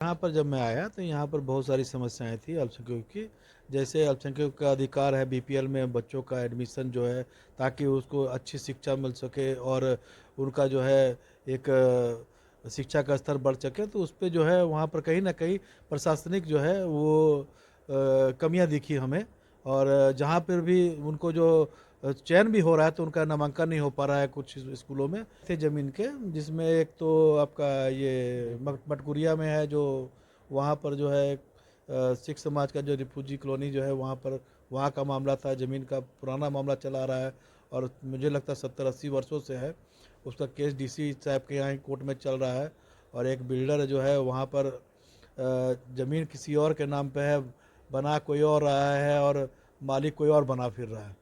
यहाँ पर जब मैं आया तो यहाँ पर बहुत सारी समस्याएं थी अल्पसंख्यकों की। जैसे अल्पसंख्यकों का अधिकार है बीपीएल में बच्चों का एडमिशन जो है, ताकि उसको अच्छी शिक्षा मिल सके और उनका जो है एक शिक्षा का स्तर बढ़ सके। तो उस पर जो है वहाँ पर कहीं ना कहीं प्रशासनिक जो है वो कमियां दिखी हमें। और जहाँ पर भी उनको जो चयन भी हो रहा है तो उनका नामांकन नहीं हो पा रहा है कुछ स्कूलों में थे ज़मीन के, जिसमें एक तो आपका ये मटकुरिया में है जो वहाँ पर जो है सिख समाज का जो रिफ्यूजी कॉलोनी जो है वहाँ पर वहाँ का मामला था, ज़मीन का पुराना मामला चला रहा है और मुझे लगता है 70-80 वर्षों से है। उसका केस डीसी साहब के यहाँ कोर्ट में चल रहा है और एक बिल्डर जो है वहाँ पर ज़मीन किसी और के नाम पे है, बना कोई और रहा है और मालिक कोई और बना फिर रहा है।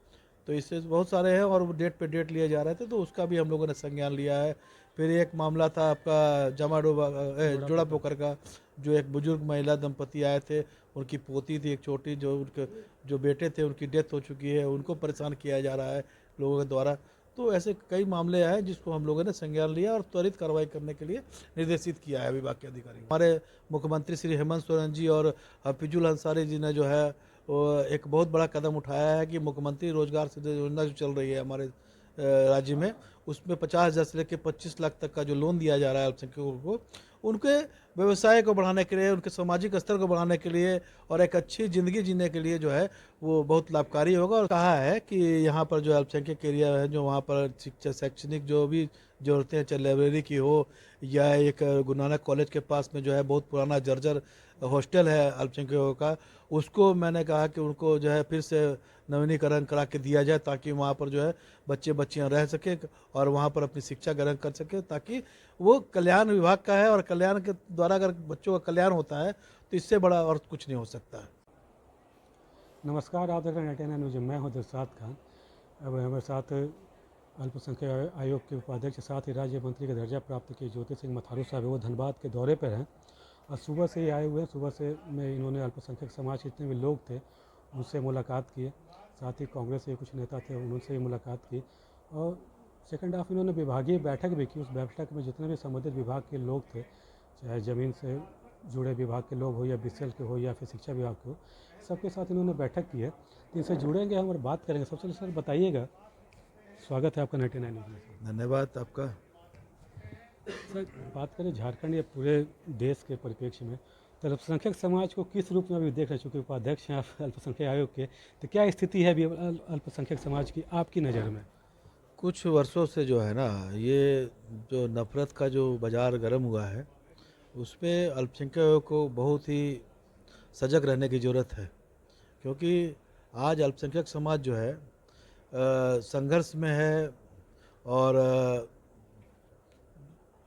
तो इससे बहुत सारे हैं और डेट पे डेट लिए जा रहे थे, तो उसका भी हम लोगों ने संज्ञान लिया है। फिर एक मामला था आपका जोड़ा पोखर का, जो एक बुजुर्ग महिला दंपति आए थे, उनकी पोती थी एक छोटी, जो उनके जो बेटे थे उनकी डेथ हो चुकी है, उनको परेशान किया जा रहा है लोगों के द्वारा। तो ऐसे कई मामले आए जिसको हम लोगों ने संज्ञान लिया और त्वरित कार्रवाई करने के लिए निर्देशित किया है विभाग के अधिकारी। हमारे मुख्यमंत्री श्री हेमंत सोरेन जी और हफीजुल अंसारी जी ने जो है वो एक बहुत बड़ा कदम उठाया है कि मुख्यमंत्री रोजगार सृजन योजना जो चल रही है हमारे राज्य में, उसमें 50,000 से लेकर 25 लाख तक का जो लोन दिया जा रहा है अल्पसंख्यकों को, उनके व्यवसाय को बढ़ाने के लिए, उनके सामाजिक स्तर को बढ़ाने के लिए और एक अच्छी ज़िंदगी जीने के लिए जो है वो बहुत लाभकारी होगा। और कहा है कि यहाँ पर जो अल्पसंख्यक एरिया है, जो वहाँ पर शिक्षा शैक्षणिक जो भी ज़रूरतें हैं, चाहे लाइब्रेरी की हो या एक गुरु नानक कॉलेज के पास में जो है बहुत पुराना जर्जर हॉस्टल है अल्पसंख्यकों का, उसको मैंने कहा कि उनको जो है फिर से नवीनीकरण करा के दिया जाए, ताकि वहाँ पर जो है बच्चे बच्चियाँ रह सकें और वहाँ पर अपनी शिक्षा ग्रहण कर सकें, ताकि वो कल्याण विभाग का है और कल्याण के द्वारा अगर बच्चों का कल्याण होता है तो इससे बड़ा और कुछ नहीं हो सकता है। नमस्कार, आप देख रहे हैं 99 न्यूज़। मैं हूं दिलशाद खान। अब हमारे साथ अल्पसंख्यक आयोग के उपाध्यक्ष, साथ ही राज्य मंत्री का दर्जा प्राप्त किए ज्योति सिंह मथारू साहब, वो धनबाद के दौरे पर हैं और सुबह से ही आए हुए हैं। सुबह से में इन्होंने अल्पसंख्यक समाज के जितने भी लोग थे उनसे मुलाकात की, साथ ही कांग्रेस के कुछ नेता थे उनसे भी मुलाकात की और सेकंड हाफ इन्होंने विभागीय बैठक भी की। उस बैठक में जितने भी संबंधित विभाग के लोग थे, चाहे ज़मीन से जुड़े विभाग के लोग हो या बीसीएल के हो या फिर शिक्षा विभाग के हो, सबके साथ इन्होंने बैठक की है। तो इनसे जुड़ेंगे हम और बात करेंगे। सबसे पहले सर बताइएगा, स्वागत है आपका 99 न्यूज़ में। धन्यवाद आपका। सर बात करें झारखंड या पूरे देश के परिप्रेक्ष्य में, तो अल्पसंख्यक समाज को किस रूप में अभी देख रहे हैं? चूँकि उपाध्यक्ष हैं आप अल्पसंख्यक आयोग के, तो क्या स्थिति है अभी अल्पसंख्यक समाज की आपकी नज़र में? कुछ वर्षों से जो है ना, ये जो नफ़रत का जो बाज़ार गर्म हुआ है, उस पे अल्पसंख्यकों को बहुत ही सजग रहने की ज़रूरत है। क्योंकि आज अल्पसंख्यक समाज जो है संघर्ष में है और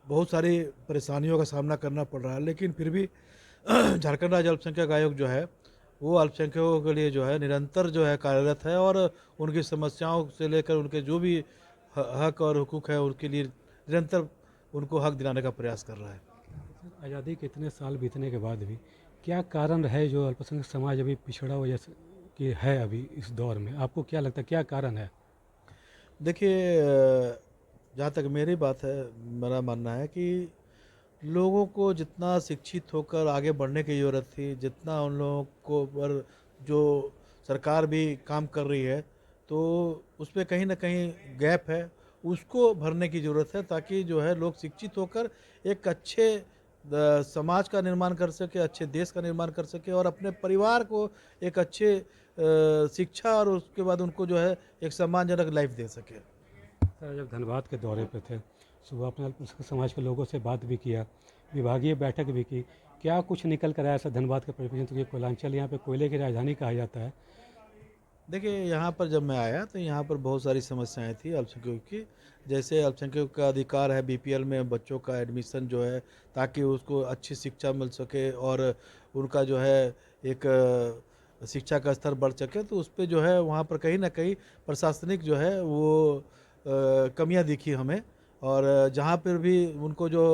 बहुत सारी परेशानियों का सामना करना पड़ रहा है, लेकिन फिर भी झारखंड राज्य अल्पसंख्यक आयोग जो है वो अल्पसंख्यकों के लिए जो है निरंतर जो है कार्यरत है और उनकी समस्याओं से लेकर उनके जो भी हक और हुकूक है उनके लिए निरंतर उनको हक दिलाने का प्रयास कर रहा है। सर आज़ादी के इतने साल बीतने के बाद भी क्या कारण है जो अल्पसंख्यक समाज अभी पिछड़ा हुआ जैसे कि है अभी इस दौर में? आपको क्या लगता है क्या कारण है? देखिए, जहाँ तक मेरी बात है, मेरा मानना है कि लोगों को जितना शिक्षित होकर आगे बढ़ने की ज़रूरत थी, जितना उन लोगों को पर जो सरकार भी काम कर रही है, तो उसमें कहीं न कहीं गैप है, उसको भरने की ज़रूरत है, ताकि जो है लोग शिक्षित होकर एक अच्छे समाज का निर्माण कर सके, अच्छे देश का निर्माण कर सके और अपने परिवार को एक अच्छे शिक्षा और उसके बाद उनको जो है एक सम्मानजनक लाइफ दे सके। सर जब धनबाद के दौरे पे थे, सुबह अपने अल्पसंख्यक समाज के लोगों से बात भी किया, विभागीय बैठक भी की, क्या कुछ निकल कर आया सर धनबाद के परिप्रेक्ष्य? क्योंकि कोयलांचल यहाँ पे कोयले की राजधानी कहा जाता है। देखिए, यहाँ पर जब मैं आया तो यहाँ पर बहुत सारी समस्याएं थी अल्पसंख्यकों की। जैसे अल्पसंख्यकों का अधिकार है बीपीएल में बच्चों का एडमिशन जो है, ताकि उसको अच्छी शिक्षा मिल सके और उनका जो है एक शिक्षा का स्तर बढ़ सके। तो उस पे जो है वहाँ पर कहीं ना कहीं प्रशासनिक जो है वो कमियां दिखी हमें। और जहाँ पर भी उनको जो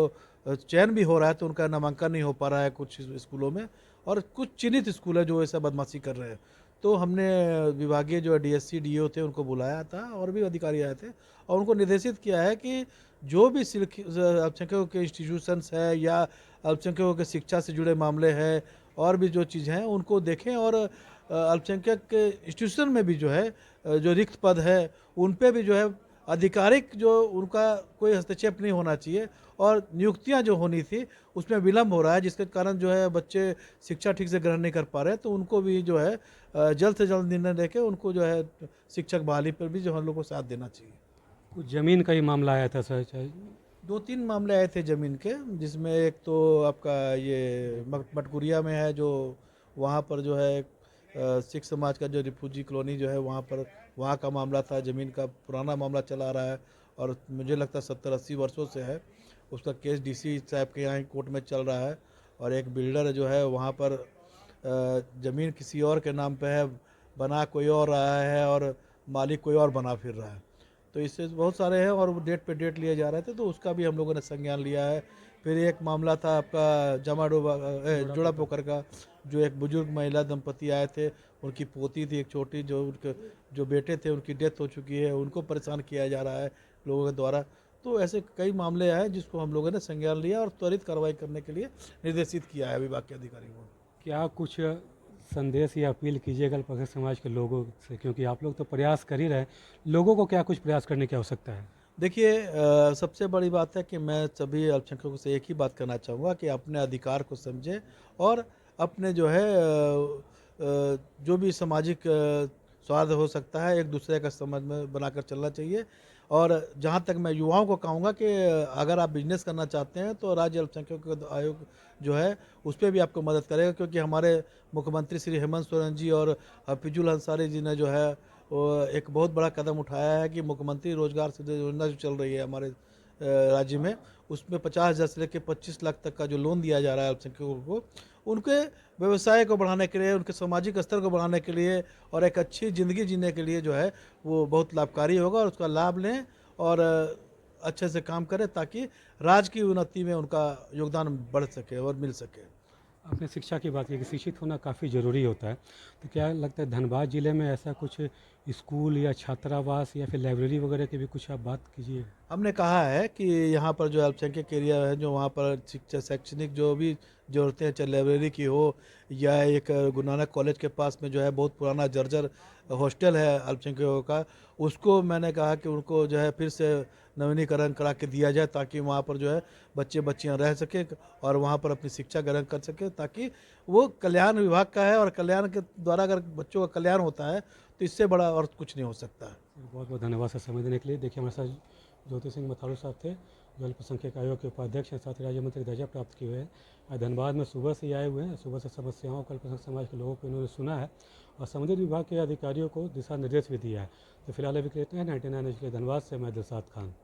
चयन भी हो रहा है तो उनका नामांकन नहीं हो पा रहा है कुछ स्कूलों में, और कुछ चिन्हित स्कूल है जो ऐसा बदमाशी कर रहे हैं। तो हमने विभागीय जो डीएससी डीओ थे उनको बुलाया था और भी अधिकारी आए थे और उनको निर्देशित किया है कि जो भी अल्पसंख्यकों के इंस्टीट्यूशंस है या अल्पसंख्यकों के शिक्षा से जुड़े मामले हैं और भी जो चीज़ें हैं उनको देखें, और अल्पसंख्यक के इंस्टीट्यूशन में भी जो है जो रिक्त पद है उन पे भी जो है आधिकारिक जो उनका कोई हस्तक्षेप नहीं होना चाहिए, और नियुक्तियां जो होनी थी उसमें विलम्ब हो रहा है, जिसके कारण जो है बच्चे शिक्षा ठीक से ग्रहण नहीं कर पा रहे हैं। तो उनको भी जो है जल्द से जल्द निर्णय लेके उनको जो है शिक्षक बहाली पर भी जो हम लोग को साथ देना चाहिए। कुछ ज़मीन का ही मामला आया था सर, चाहे 2-3 मामले आए थे ज़मीन के, जिसमें एक तो आपका ये मटकुरिया में है, जो वहाँ पर जो है सिख समाज का जो रिफ्यूजी कॉलोनी जो है वहाँ पर, वहाँ का मामला था। ज़मीन का पुराना मामला चला आ रहा है और मुझे लगता है 70-80 वर्षों से है। उसका केस डीसी साहब के यहाँ ही कोर्ट में चल रहा है। और एक बिल्डर जो है वहाँ पर ज़मीन किसी और के नाम पे है, बना कोई और रहा है और मालिक कोई और बना फिर रहा है। तो इससे बहुत सारे हैं और वो डेट पे डेट लिए जा रहे थे, तो उसका भी हम लोगों ने संज्ञान लिया है। फिर एक मामला था आपका जोड़ा पोखर का, जो एक बुजुर्ग महिला दंपति आए थे, उनकी पोती थी एक छोटी, जो उनके जो बेटे थे उनकी डेथ हो चुकी है, उनको परेशान किया जा रहा है लोगों के द्वारा। तो ऐसे कई मामले आए जिसको हम लोगों ने संज्ञान लिया और त्वरित कार्रवाई करने के लिए निर्देशित किया है विभाग के अधिकारियों को। क्या कुछ संदेश या अपील कीजिएगा अल्पसंख्यक समाज के लोगों से, क्योंकि आप लोग तो प्रयास कर ही रहे हैं, लोगों को क्या कुछ प्रयास करने की आवश्यकता है? देखिए, सबसे बड़ी बात है कि मैं सभी अल्पसंख्यकों से एक ही बात करना चाहूँगा कि अपने अधिकार को समझें और अपने जो है जो भी सामाजिक स्वार्थ हो सकता है एक दूसरे का समझ में बनाकर चलना चाहिए। और जहाँ तक मैं युवाओं को कहूँगा कि अगर आप बिजनेस करना चाहते हैं तो राज्य अल्पसंख्यक आयोग जो है उस पर भी आपको मदद करेगा, क्योंकि हमारे मुख्यमंत्री श्री हेमंत सोरेन जी और हफीजुल अंसारी जी ने जो है वो एक बहुत बड़ा कदम उठाया है कि मुख्यमंत्री रोजगार सृजन योजना जो चल रही है हमारे राज्य में, उसमें 50,000 से लेकर 25 लाख तक का जो लोन दिया जा रहा है अल्पसंख्यकों को, उनके व्यवसाय को बढ़ाने के लिए, उनके सामाजिक स्तर को बढ़ाने के लिए और एक अच्छी ज़िंदगी जीने के लिए जो है वो बहुत लाभकारी होगा। और उसका लाभ लें और अच्छे से काम करें ताकि राज्य की उन्नति में उनका योगदान बढ़ सके और मिल सके। आपने शिक्षा की बात की कि शिक्षित होना काफ़ी ज़रूरी होता है, तो क्या लगता है धनबाद ज़िले में ऐसा कुछ स्कूल या छात्रावास या फिर लाइब्रेरी वगैरह की भी कुछ आप बात कीजिए? हमने कहा है कि यहाँ पर जो अल्पसंख्यक एरिया है, जो वहाँ पर शिक्षा शैक्षणिक जो भी ज़रूरतें हैं, चाहे लाइब्रेरी की हो या एक गुरु नानक कॉलेज के पास में जो है बहुत पुराना जर्जर हॉस्टल है अल्पसंख्यकों का, उसको मैंने कहा कि उनको जो है फिर से नवीनीकरण करा के दिया जाए, ताकि वहाँ पर जो है बच्चे बच्चियाँ रह सकें और वहाँ पर अपनी शिक्षा ग्रहण कर सकें, ताकि वो कल्याण विभाग का है और कल्याण के द्वारा अगर बच्चों का कल्याण होता है तो इससे बड़ा और कुछ नहीं हो सकता है। बहुत बहुत धन्यवाद सर समय देने के लिए। देखिए हमारे साथ ज्योति सिंह मथारू साहब थे, जो अल्पसंख्यक आयोग के उपाध्यक्ष हैं, साथ ही राज्य मंत्री का दर्जा प्राप्त किए हुए हैं। आज धनबाद में सुबह से ही आए हुए हैं, सुबह से समस्याओं को अल्पसंख्यक समाज के लोगों को इन्होंने सुना है और संबंधित विभाग के अधिकारियों को दिशा निर्देश भी दिया है। तो फिलहाल अभी कहते हैं 99 न्यूज़ के लिए धनबाद से मैं दिलशाद खान।